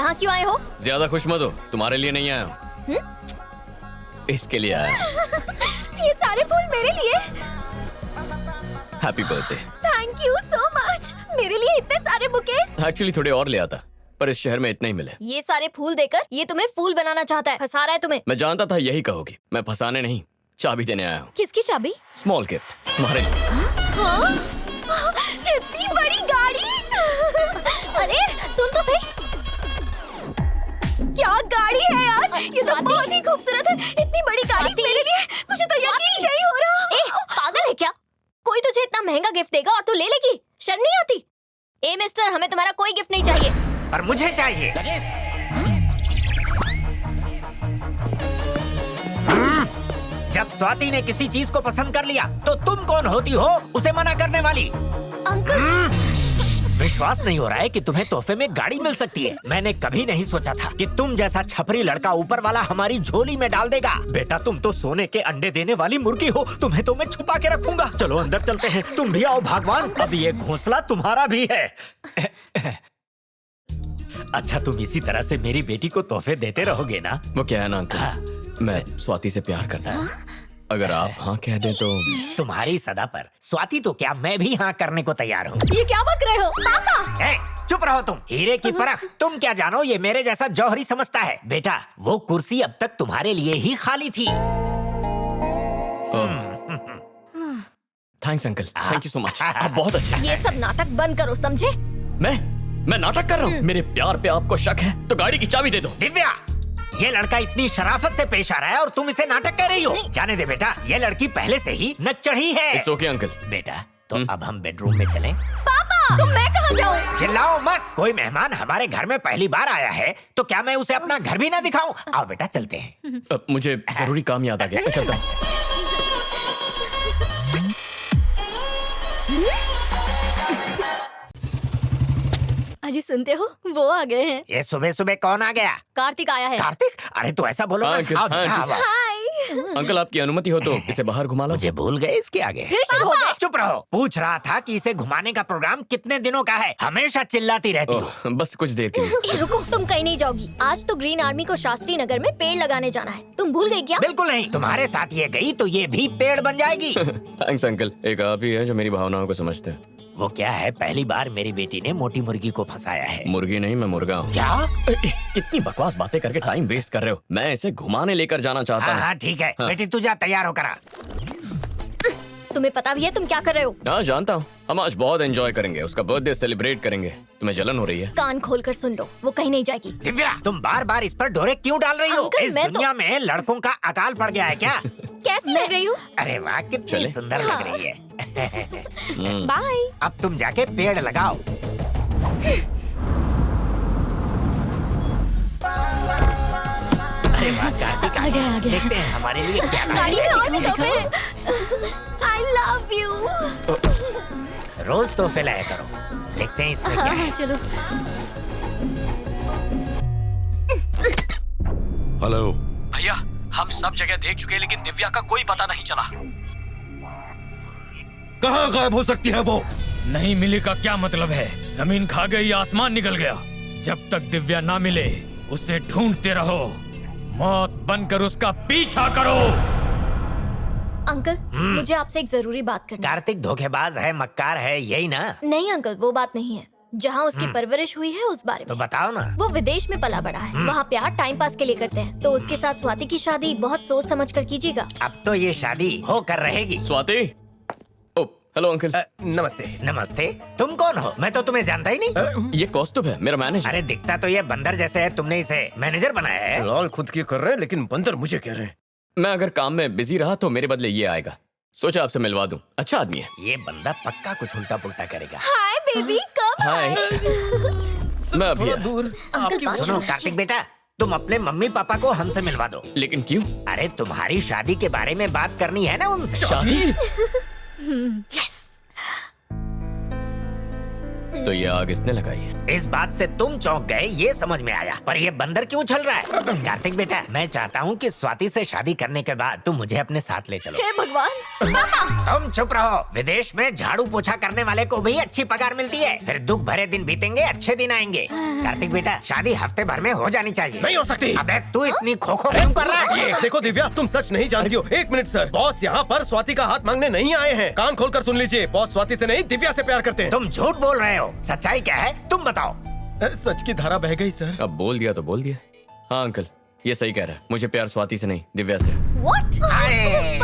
यहाँ क्यों आए हो? ज्यादा खुश मत हो, तुम्हारे लिए नहीं आया हूँ, इसके लिए आया। ये सारे फूल मेरे लिए। Happy birthday. Thank you so much. मेरे लिए इतने सारे बुकेस। एक्चुअली थोड़े और ले आता, पर इस शहर में इतने ही मिले। ये सारे फूल देकर ये तुम्हें फूल बनाना चाहता है, फंसा रहा है तुम्हें। मैं जानता था यही कहोगी। मैं फंसाने नहीं, चाबी देने आया हूँ। किसकी चाबी? स्मॉल गिफ्ट तुम्हारे लिए। हाँ? इतनी बड़ी गाड़ी। अरे सुन तो सही, क्या गाड़ी है यार, ये तो बहुत ही खूबसूरत है। इतनी बड़ी गाड़ी मेरे लिए, मुझे तो यकीन नहीं हो रहा। पागल है क्या? कोई तुझे इतना महंगा गिफ्ट देगा और तू ले लेगी? शर्म नहीं आती? ए मिस्टर, हमें तुम्हारा कोई गिफ्ट नहीं चाहिए। पर मुझे चाहिए। जब स्वाति ने किसी चीज को पसंद कर लिया तो तुम कौन होती हो उसे मना करने वाली? अंकल, विश्वास नहीं हो रहा है कि तुम्हें तोहफे में गाड़ी मिल सकती है। मैंने कभी नहीं सोचा था कि तुम जैसा छपरी लड़का ऊपर वाला हमारी झोली में डाल देगा। बेटा, तुम तो सोने के अंडे देने वाली मुर्गी हो, तुम्हें तो मैं छुपा के रखूंगा। चलो अंदर चलते हैं, तुम भी आओ भगवान। अब ये घोंसला तुम्हारा भी है। अच्छा, तुम इसी तरह से मेरी बेटी को तोहफे देते रहोगे ना? वो क्या है ना अंकल, मैं स्वाति से प्यार करता हूँ। अगर आप हाँ कह दें तो। तुम्हारी सदा पर स्वाति तो क्या, मैं भी हाँ करने को तैयार हूँ। ये क्या बक रहे हो पापा? चुप रहो तुम। हीरे की परख तुम क्या जानो, ये मेरे जैसा जौहरी समझता है। बेटा, वो कुर्सी अब तक तुम्हारे लिए ही खाली थी। Thanks uncle, thank you so much, आप बहुत अच्छे। ये सब नाटक बंद करो, समझे? मैं नाटक कर रहा हूँ? मेरे प्यार पे आपको शक है तो गाड़ी की चाबी दे दो। दिव्या, ये लड़का इतनी शराफत से पेश आ रहा है और तुम इसे नाटक कह रही हो। जाने दे बेटा, ये लड़की पहले से ही न चढ़ी है। It's okay uncle. बेटा, तो अब हम बेडरूम में चलें? पापा, तो मैं कहाँ जाऊँ? चिल्लाओ मत। कोई मेहमान हमारे घर में पहली बार आया है तो क्या मैं उसे अपना घर भी ना दिखाऊं? आओ बेटा, चलते हैं। अब मुझे जरूरी काम याद आ गया, चलता हूँ। अजी सुनते हो, वो आ गए हैं। ये सुबह सुबह कौन आ गया? कार्तिक आया है। कार्तिक? अरे तो ऐसा बोलो ना। अंकल, आओ, हाँ, आओ, आओ। हाय। अंकल आपकी अनुमति हो तो इसे बाहर घुमा लो। मुझे भूल गए इसके आगे। फिर शुरू हो गए। चुप रहो। पूछ रहा था कि इसे घुमाने का प्रोग्राम कितने दिनों का है? हमेशा चिल्लाती रहती हो। ओह, बस कुछ देर के लिए। रुको, तुम कहीं नहीं जाओगी। आज तो ग्रीन आर्मी को शास्त्री नगर में पेड़ लगाने जाना है। तुम भूल गई क्या? बिल्कुल नहीं। तुम्हारे साथ ये गई तो ये भी पेड़ बन जाएगी। थैंक्स अंकल, एक आप ही है जो मेरी भावनाओं को समझते हैं। वो क्या है, पहली बार मेरी बेटी ने मोटी मुर्गी को फंसाया है। मुर्गी नहीं, मैं मुर्गा हूँ। क्या? कितनी बकवास बातें करके टाइम वेस्ट कर रहे हो। मैं इसे घुमाने लेकर जाना चाहता हूँ। हाँ ठीक है। बेटी तू जा, तैयार होकर आ। तुम्हें पता भी है तुम क्या कर रहे हो? हाँ जानता हूँ। हम आज बहुत एंजॉय करेंगे, उसका बर्थडे सेलिब्रेट करेंगे। तुम्हें जलन हो रही है? कान खोल कर सुन लो, वो कहीं नहीं जाएगी। दिव्या, तुम बार बार इस पर डोरे क्यों डाल रही हो? अंकल, इस मैं तो- दुनिया में लड़कों का अकाल पड़ गया है क्या? कैसी लग रही हूँ? अरे वाह, कितनी चले? सुंदर लग रही है। बाय। अब तुम जाके पेड़ लगाओ। अरे वाह, कार्तिक आ गया। देखते हैं हमारे लिए क्या लाया गाड़ी है। में और भी तोहफे हैं। I love you। रोज तोहफे लाया करो। देखते हैं इसमें क्या है। चलो। हेलो भैया, हम सब जगह देख चुके हैं लेकिन दिव्या का कोई पता नहीं चला। कहाँ गायब हो सकती है वो? नहीं मिली का क्या मतलब है? जमीन खा गई, आसमान निकल गया। जब तक दिव्या ना मिले उसे ढूंढते रहो, मौत बनकर उसका पीछा करो। अंकल, मुझे आपसे एक जरूरी बात करनी है। कार्तिक धोखेबाज है, मक्कार है, यही ना? नहीं अंकल, वो बात नहीं है। जहाँ उसकी परवरिश हुई है उस बारे तो में। बताओ ना। वो विदेश में पला बड़ा है। वहाँ प्यार टाइम पास के लिए करते हैं। तो उसके साथ स्वाति की शादी बहुत सोच समझ कर कीजिएगा। अब तो ये शादी होकर रहेगी। स्वाति। ओ हेलो अंकल। नमस्ते। नमस्ते। तुम कौन हो? मैं तो तुम्हें जानता ही नहीं। ये कौस्तुभ है, मेरा मैनेजर। अरे दिखता तो ये बंदर जैसे है, तुमने इसे मैनेजर बनाया है? लाल खुद की कर रहे हैं लेकिन बंदर मुझे कह रहे हैं। मैं अगर काम में बिजी रहा तो मेरे बदले ये आएगा। सोचा आपसे मिलवा दूं, अच्छा आदमी है। ये बंदा पक्का कुछ उल्टा पुल्टा करेगा। हाय बेबी, कब हाय। मैं अभी थोड़ा आया। दूर। अंकल बात सुनो सुनो। कार्तिक बेटा, तुम अपने मम्मी पापा को हमसे मिलवा दो। लेकिन क्यों? अरे तुम्हारी शादी के बारे में बात करनी है ना उनसे। शादी? यस। तो ये आग इसने लगाई है। इस बात से तुम चौंक गए ये समझ में आया, पर ये बंदर क्यों चल रहा है? कार्तिक बेटा, मैं चाहता हूँ कि स्वाति से शादी करने के बाद तुम मुझे अपने साथ ले चलो। हे भगवान, पापा। तुम चुप रहो। विदेश में झाड़ू पोछा करने वाले को भी अच्छी पगार मिलती है। फिर दुख भरे दिन बीतेंगे, अच्छे दिन आएंगे। कार्तिक बेटा, शादी हफ्ते भर में हो जानी चाहिए। नहीं हो सकती। अबे तू इतनी खो क्यों कर रहा है? ये देखो दिव्या, तुम सच नहीं जानती हो। एक मिनट सर, बॉस यहाँ पर स्वाति का हाथ मांगने नहीं आए हैं। कान खोलकर सुन लीजिए, बॉस स्वाति से नहीं दिव्या से प्यार करते हैं। तुम झूठ बोल रहे हो। सच्चाई क्या है तुम बताओ। सच की धारा बह गई सर। अब बोल दिया तो बोल दिया। हाँ अंकल, ये सही कह रहा है। मुझे प्यार स्वाति से नहीं, दिव्या से। What?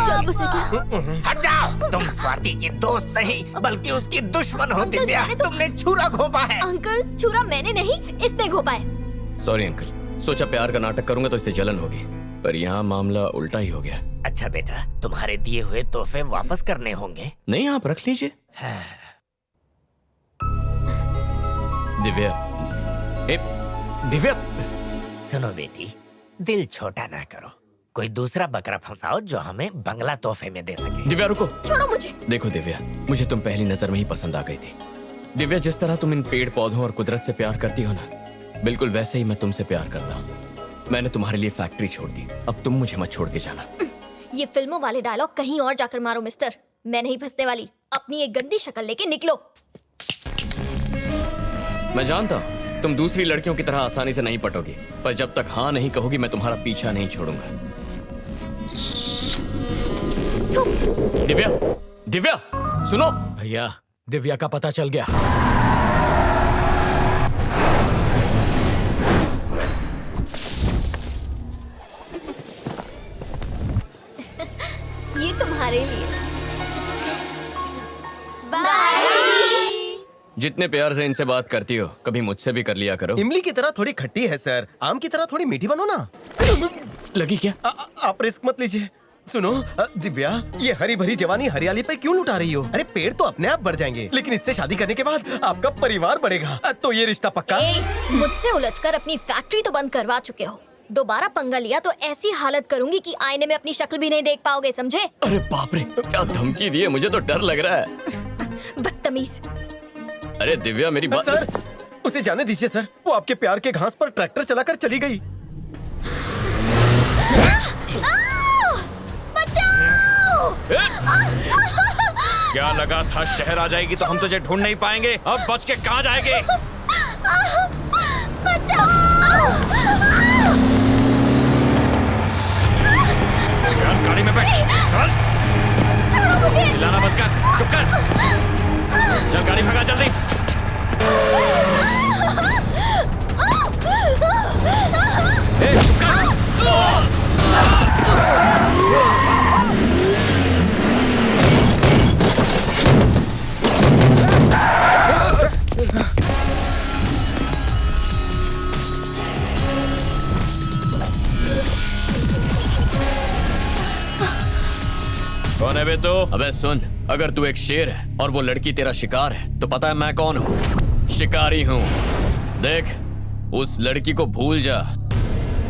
जब उसे क्या? हट जाओ। तुम स्वाति की दोस्त नहीं बल्कि उसकी दुश्मन हो। अंकल, दिव्या, मैंने तो- तुमने छुरा घोंपा है। अंकल, छुरा मैंने नहीं, इसने घोंपा है। सॉरी अंकल, सोचा प्यार का नाटक करूंगा तो इससे जलन होगी, पर यहाँ मामला उल्टा ही हो गया। अच्छा बेटा, तुम्हारे दिए हुए तोहफे वापस करने होंगे। नहीं, आप रख लीजिए। दिव्या, ए, दिव्या, सुनो बेटी, दिल छोटा ना करो। कोई दूसरा बकरा फंसाओ जो हमें बंगला तोहफे में दे सके। दिव्या रुको। छोड़ो मुझे। देखो दिव्या, मुझे तुम पहली नजर में ही पसंद आ गई थी। दिव्या, जिस तरह तुम इन पेड़ पौधों और कुदरत से प्यार करती हो ना, बिल्कुल वैसे ही मैं तुमसे प्यार करता हूँ। मैंने तुम्हारे लिए फैक्ट्री छोड़ दी, अब तुम मुझे मत छोड़ के जाना। ये फिल्मों वाले डायलॉग कहीं और जाकर मारो मिस्टर। मैं नहीं फंसने वाली। अपनी एक गंदी शक्ल लेके निकलो। मैं जानता हूँ तुम दूसरी लड़कियों की तरह आसानी से नहीं पटोगी, पर जब तक हाँ नहीं कहोगी मैं तुम्हारा पीछा नहीं छोड़ूंगा। दिव्या, दिव्या, सुनो। भैया, दिव्या का पता चल गया। ये तुम्हारे लिए। बाय। जितने प्यार से इनसे बात करती हो, कभी मुझसे भी कर लिया करो। इमली की तरह थोड़ी खट्टी है सर, आम की तरह थोड़ी मीठी बनो ना। लगी क्या? आप रिस्क मत लीजिए। सुनो दिव्या, ये हरी भरी जवानी हरियाली पे क्यों लुटा रही हो? अरे पेड़ तो अपने आप बढ़ जाएंगे, लेकिन इससे शादी करने के बाद आपका परिवार बढ़ेगा। तो ये रिश्ता पक्का? मुझसे उलझकर अपनी फैक्ट्री तो बंद करवा चुके हो। दोबारा पंगा लिया तो ऐसी हालत करूंगी कि आईने में अपनी शक्ल भी नहीं देख पाओगे, समझे? अरे बाप रे, क्या धमकी दी है, मुझे तो डर लग रहा है। बदतमीज। अरे दिव्या, मेरी बात। सर, उसे जाने दीजिए सर, वो आपके प्यार के घास पर ट्रैक्टर चलाकर चली गई। बचाओ! क्या लगा था शहर आ जाएगी तो हम तुझे ढूंढ नहीं पाएंगे? अब बच के कहाँ जाएंगे? बचाओ! चल गाड़ी में बैठ। चल। छोड़ो मुझे! चिल्लाना बंद कर, चुप कर। चल गाड़ी भगा जल्दी। ए, चुप कर। कौन है बे तू? अबे सुन, अगर तू एक शेर है और वो लड़की तेरा शिकार है तो पता है मैं कौन हूँ? शिकारी हूँ। देख, उस लड़की को भूल जा।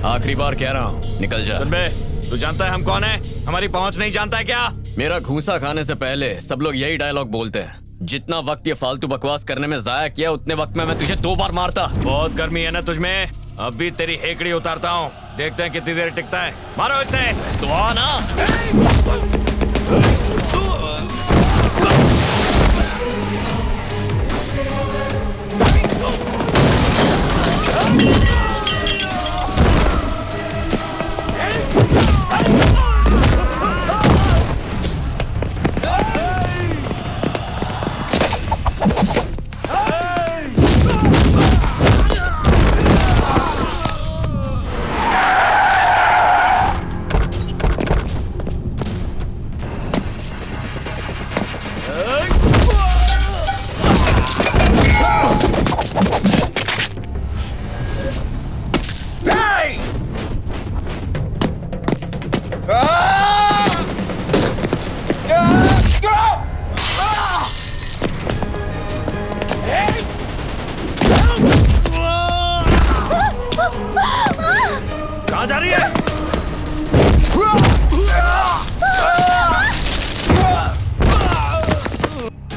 आखिरी बार कह रहा हूँ, निकल जा। सुन बे, तू जानता है हम कौन है? हमारी पहुंच नहीं जानता है क्या? मेरा घूसा खाने से पहले सब लोग यही डायलॉग बोलते हैं। जितना वक्त ये फालतू बकवास करने में जाया किया, उतने वक्त में मैं तुझे 2 बार मारता। बहुत गर्मी है ना तुझमें? अब भी तेरी हेकड़ी उतारता हूँ, देखते हैं कितनी देर टिकता है। मारो इसे। तो आ ना। कहाँ जा रही है?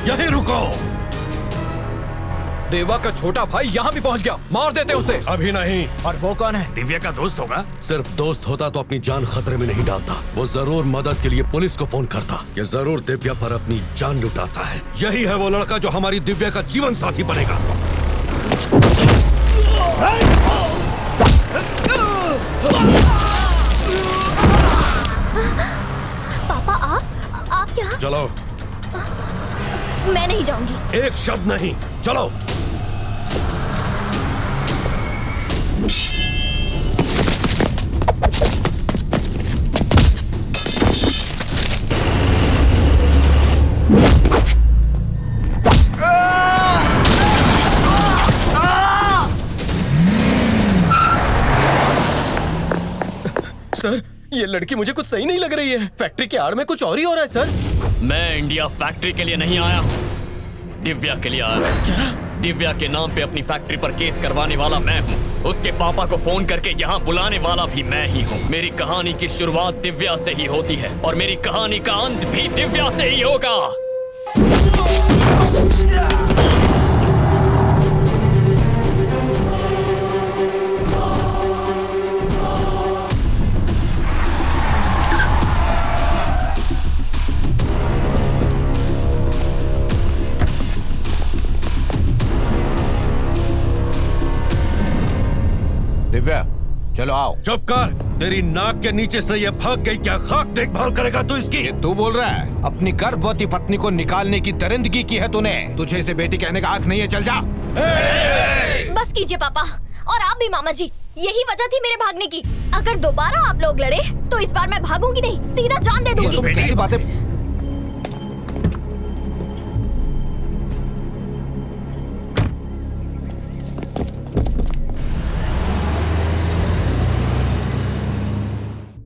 यहीं रुको। देवा का छोटा भाई यहाँ भी पहुँच गया, मार देते उसे। अभी नहीं। और वो कौन है? दिव्या का दोस्त होगा? सिर्फ दोस्त होता तो अपनी जान खतरे में नहीं डालता। वो जरूर मदद के लिए पुलिस को फोन करता। ये जरूर दिव्या पर अपनी जान लुटाता है। यही है वो लड़का जो हमारी दिव्या का जीवन साथी बनेगा। पापा आप यहाँ? चलो। मैं नहीं जाऊंगी। एक शब्द नहीं, चलो। सर, ये लड़की मुझे कुछ सही नहीं लग रही है। फैक्ट्री के आड़ में कुछ और ही हो रहा है सर। मैं इंडिया फैक्ट्री के लिए नहीं आया हूँ, दिव्या के लिए आया हूँ। क्या? दिव्या के नाम पे अपनी फैक्ट्री पर केस करवाने वाला मैं हूँ। उसके पापा को फोन करके यहाँ बुलाने वाला भी मैं ही हूँ। मेरी कहानी की शुरुआत दिव्या से ही होती है और मेरी कहानी का अंत भी दिव्या से ही होगा। दिव्या चलो आओ। चुप कर। तेरी नाक के नीचे से ये भाग गई, क्या खाक देखभाल करेगा तू इसकी? ये तू बोल रहा है? अपनी गर्भवती पत्नी को निकालने की दरिंदगी की है तूने। तुझे इसे बेटी कहने का हक नहीं है, चल जा। बस कीजिए पापा, और आप भी मामा जी। यही वजह थी मेरे भागने की। अगर दोबारा आप लोग लड़े तो इस बार मैं भागूंगी नहीं, सीधा जान दे दूंगी। कैसी बातें?